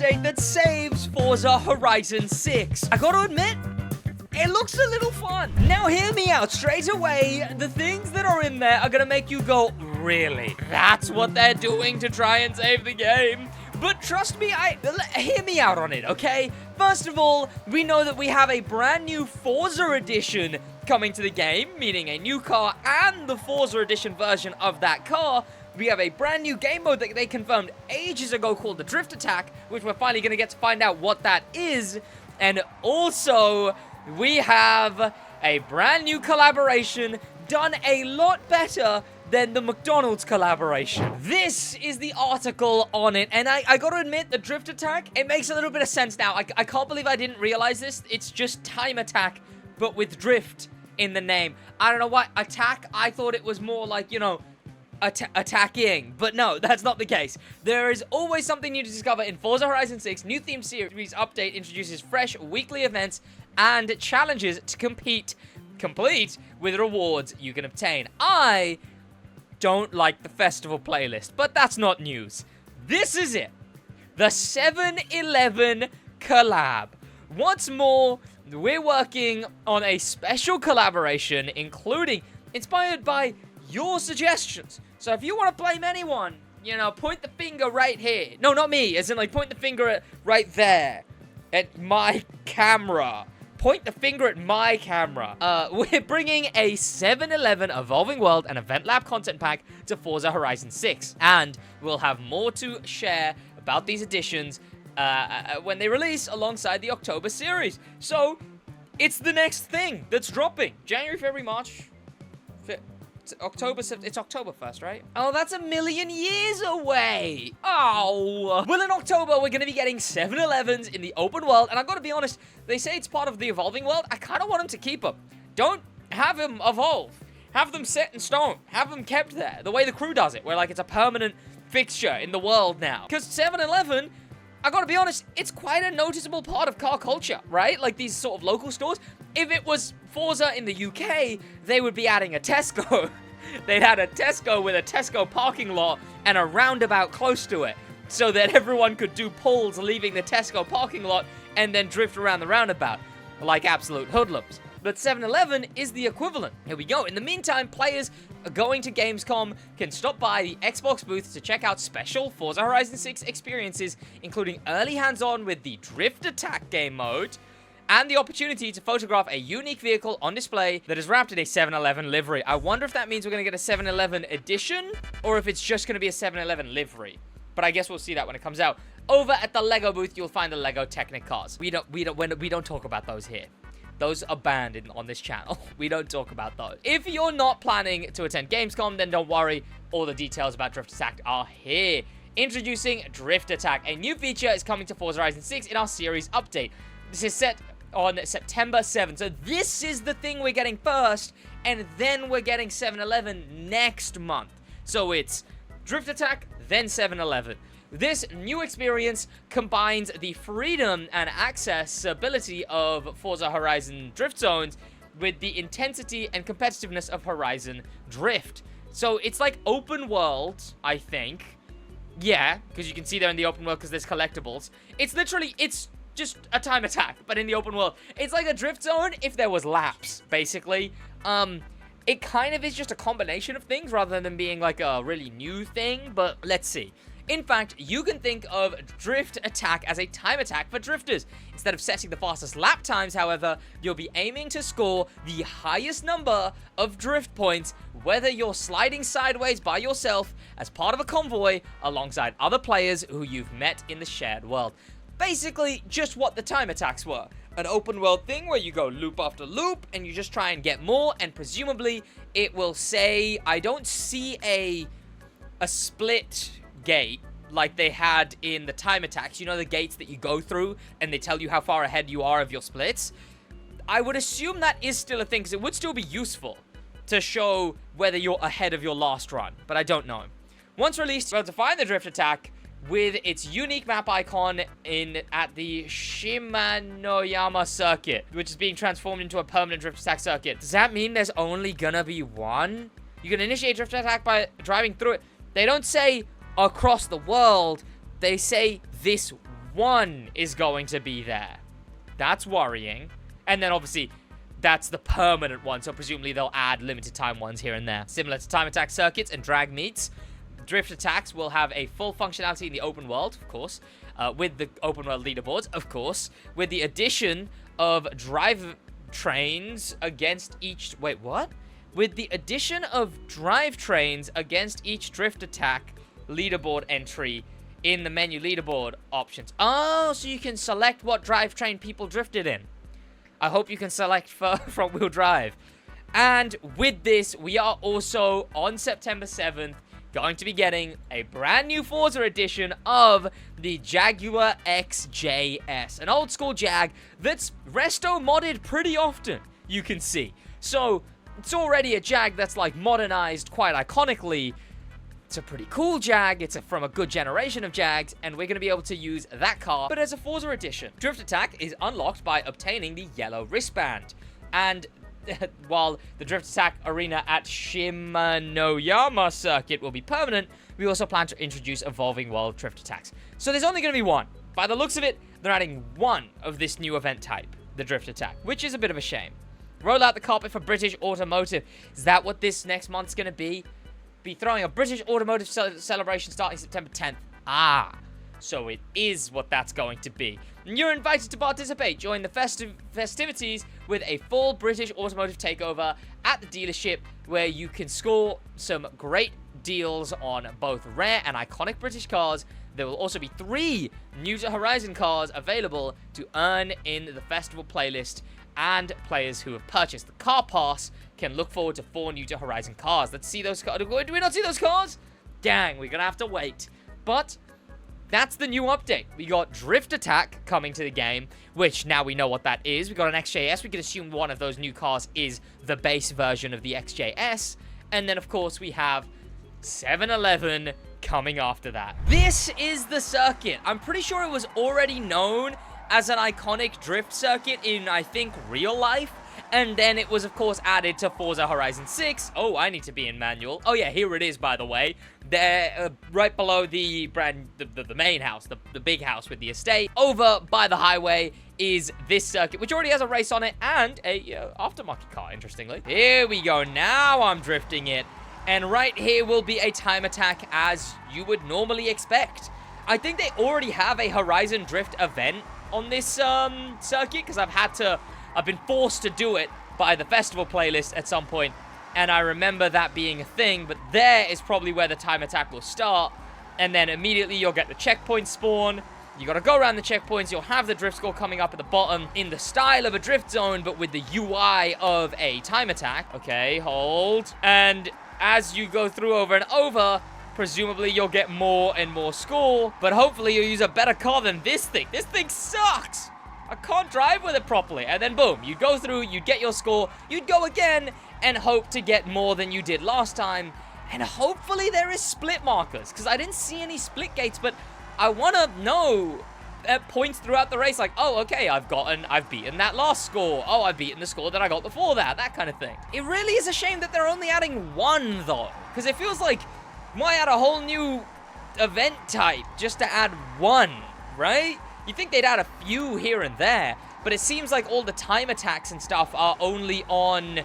update that saves Forza Horizon 6. I gotta admit, it looks a little fun. Now hear me out straight away. The things that are in there are gonna make you go, really? That's what they're doing to try and save the game? But trust me, hear me out on it, okay? First of all, we know that we have a brand new Forza Edition coming to the game, meaning a new car and the Forza Edition version of that car. We have a brand new game mode that they confirmed ages ago called the Drift Attack, which we're finally going to get to find out what that is. And also, we have a brand new collaboration done a lot better than the McDonald's collaboration. This is the article on it, and I gotta admit, the Drift Attack, it makes a little bit of sense now. I can't believe I didn't realize this. It's just Time Attack, but with Drift in the name. I don't know why. Attack, I thought it was more like, you know, attacking, but no, that's not the case. There is always something new to discover in Forza Horizon 6. New theme series update introduces fresh weekly events and challenges to complete with rewards you can obtain. I don't like the festival playlist, but that's not news. This is it. The 7-Eleven collab. What's more, we're working on a special collaboration, including inspired by your suggestions. So if you want to blame anyone, you know, point the finger right here. No, not me, as in like point the finger at right there. At my camera. Point the finger at my camera. We're bringing a 7-Eleven Evolving World and Event Lab content pack to Forza Horizon 6. And we'll have more to share about these additions when they release alongside the October series. So, it's the next thing that's dropping. January, February, March. It's October 1st, right? Oh, that's a million years away. Oh. Well, in October, we're going to be getting 7-Elevens in the open world. And I've got to be honest, they say it's part of the evolving world. I kind of want them to keep them. Don't have them evolve. Have them set in stone. Have them kept there. The way the crew does it, where like it's a permanent fixture in the world now. Because 7-Eleven, I got to be honest, it's quite a noticeable part of car culture, right? Like these sort of local stores. If it was Forza in the UK, they would be adding a Tesco. They'd had a Tesco with a Tesco parking lot and a roundabout close to it, so that everyone could do pulls leaving the Tesco parking lot and then drift around the roundabout, like absolute hoodlums. But 7-Eleven is the equivalent. Here we go. In the meantime, players going to Gamescom can stop by the Xbox booth to check out special Forza Horizon 6 experiences, including early hands-on with the Drift Attack game mode, and the opportunity to photograph a unique vehicle on display that is wrapped in a 7-Eleven livery. I wonder if that means we're going to get a 7-Eleven edition, or if it's just going to be a 7-Eleven livery. But I guess we'll see that when it comes out. Over at the Lego booth, you'll find the Lego Technic cars. We don't talk about those here. Those are banned on this channel. We don't talk about those. If you're not planning to attend Gamescom, then don't worry. All the details about Drift Attack are here. Introducing Drift Attack. A new feature is coming to Forza Horizon 6 in our series update. This is set on September 7th. So this is the thing we're getting first, and then we're getting 7-Eleven next month. So it's Drift Attack, then 7-Eleven. This new experience combines the freedom and accessibility of Forza Horizon Drift Zones with the intensity and competitiveness of Horizon Drift. So it's like open world, I think. Yeah, because you can see they're in the open world because there's collectibles. It's just a Time Attack, but in the open world. It's like a drift zone if there was laps, basically. It kind of is just a combination of things rather than being like a really new thing, but let's see. In fact, you can think of Drift Attack as a time attack for drifters. Instead of setting the fastest lap times, however, you'll be aiming to score the highest number of drift points, whether you're sliding sideways by yourself as part of a convoy alongside other players who you've met in the shared world. Basically, just what the time attacks were. An open world thing where you go loop after loop and you just try and get more, and presumably it will say, I don't see a split gate like they had in the time attacks. You know, the gates that you go through and they tell you how far ahead you are of your splits? I would assume that is still a thing, because it would still be useful to show whether you're ahead of your last run, but I don't know. Once released, we'll define the Drift Attack with its unique map icon at the Shimanoyama circuit, which is being transformed into a permanent Drift Attack circuit. Does that mean there's only gonna be one? You can initiate Drift Attack by driving through it. They don't say across the world, they say this one is going to be there. That's worrying. And then obviously, that's the permanent one, so presumably they'll add limited time ones here and there. Similar to time attack circuits and drag meets, drift attacks will have a full functionality in the open world, of course, with the open world leaderboards, of course, with the addition of drive trains against each... Wait, what? With the addition of drive trains against each drift attack leaderboard entry in the menu leaderboard options. Oh, so you can select what drivetrain people drifted in. I hope you can select front-wheel drive. And with this, we are also, on September 7th, going to be getting a brand new Forza edition of the Jaguar XJS. An old-school Jag that's resto-modded pretty often, you can see. So, it's already a Jag that's, like, modernized quite iconically. It's a pretty cool Jag, it's from a good generation of Jags, and we're going to be able to use that car, but as a Forza edition. Drift Attack is unlocked by obtaining the yellow wristband, and while the Drift Attack arena at Shimanoyama Circuit will be permanent, we also plan to introduce evolving world Drift Attacks. So there's only going to be one. By the looks of it, they're adding one of this new event type, the Drift Attack, which is a bit of a shame. Roll out the carpet for British Automotive. Is that what this next month's going to be? Be throwing a British Automotive celebration starting September 10th. Ah, so it is what that's going to be. And you're invited to participate. Join the festivities with a full British Automotive takeover at the dealership, where you can score some great deals on both rare and iconic British cars. There will also be 3 New to Horizon cars available to earn in the festival playlist, and players who have purchased the car pass can look forward to 4 New to Horizon cars. Let's see those cars. Do we not see those cars? Dang, we're gonna have to wait. But that's the new update. We got Drift Attack coming to the game, which now we know what that is. We got an XJS. We can assume one of those new cars is the base version of the XJS. And then, of course, we have 7-Eleven coming after that. This is the circuit. I'm pretty sure it was already known as an iconic drift circuit in, I think, real life. And then it was, of course, added to Forza Horizon 6. Oh, I need to be in manual. Oh, yeah, here it is, by the way. There, right below the main house, the big house with the estate. Over by the highway is this circuit, which already has a race on it and a aftermarket car, interestingly. Here we go. Now I'm drifting it. And right here will be a time attack, as you would normally expect. I think they already have a Horizon Drift event on this circuit, because I've been forced to do it by the festival playlist at some point, and I remember that being a thing. But there is probably where the time attack will start, and then immediately you'll get the checkpoint spawn. You gotta go around the checkpoints. You'll have the drift score coming up at the bottom in the style of a drift zone, but with the UI of a time attack. Okay, hold. And as you go through over and over, presumably you'll get more and more score, but hopefully you'll use a better car than this thing. This thing sucks! I can't drive with it properly. And then boom, you go through, you get your score, you'd go again and hope to get more than you did last time. And hopefully there is split markers, because I didn't see any split gates, but I want to know at points throughout the race, like, oh, okay, I've beaten that last score. Oh, I've beaten the score that I got before that kind of thing. It really is a shame that they're only adding one, though, because it feels like, why add a whole new event type just to add one, right? You think they'd add a few here and there, but it seems like all the time attacks and stuff are only on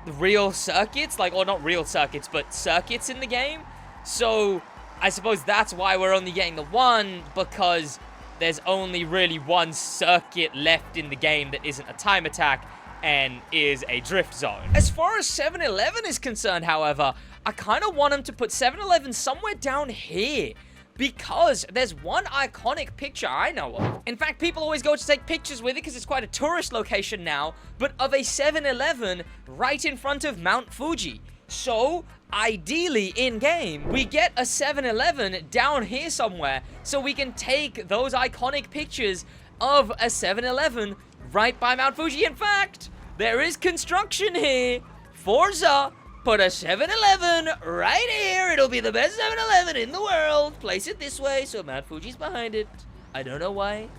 the real circuits, like, or not real circuits, but circuits in the game. So I suppose that's why we're only getting the one, because there's only really one circuit left in the game that isn't a time attack and is a drift zone. As far as 7-Eleven is concerned, however, I kind of want them to put 7-Eleven somewhere down here, because there's one iconic picture I know of. In fact, people always go to take pictures with it because it's quite a tourist location now, but of a 7-Eleven right in front of Mount Fuji. So, ideally, in-game, we get a 7-Eleven down here somewhere, so we can take those iconic pictures of a 7-Eleven right by Mount Fuji. In fact, there is construction here. Forza, put a 7-Eleven right here. It'll be the best 7-Eleven in the world. Place it this way so Mount Fuji's behind it. I don't know why.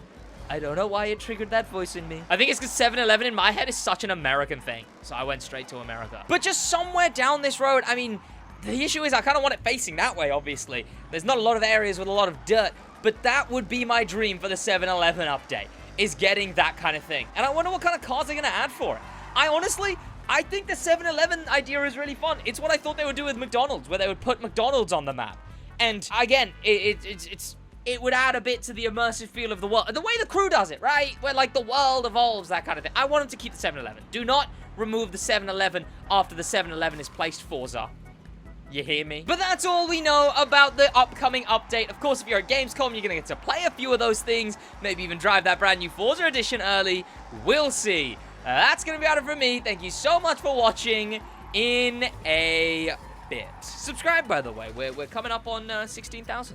I don't know why it triggered that voice in me. I think it's because 7-Eleven in my head is such an American thing. So I went straight to America. But just somewhere down this road, I mean, the issue is I kind of want it facing that way, obviously. There's not a lot of areas with a lot of dirt. But that would be my dream for the 7-Eleven update, is getting that kind of thing. And I wonder what kind of cars they're going to add for it. I think the 7-Eleven idea is really fun. It's what I thought they would do with McDonald's, where they would put McDonald's on the map. And again, it would add a bit to the immersive feel of the world. The way the crew does it, right? Where, like, the world evolves, that kind of thing. I want them to keep the 7-Eleven. Do not remove the 7-Eleven after the 7-Eleven is placed, Forza. You hear me? But that's all we know about the upcoming update. Of course, if you're at Gamescom, you're going to get to play a few of those things. Maybe even drive that brand new Forza Edition early. We'll see. That's going to be out of from me. Thank you so much for watching. In a bit. Subscribe, by the way. We're coming up on 16,000.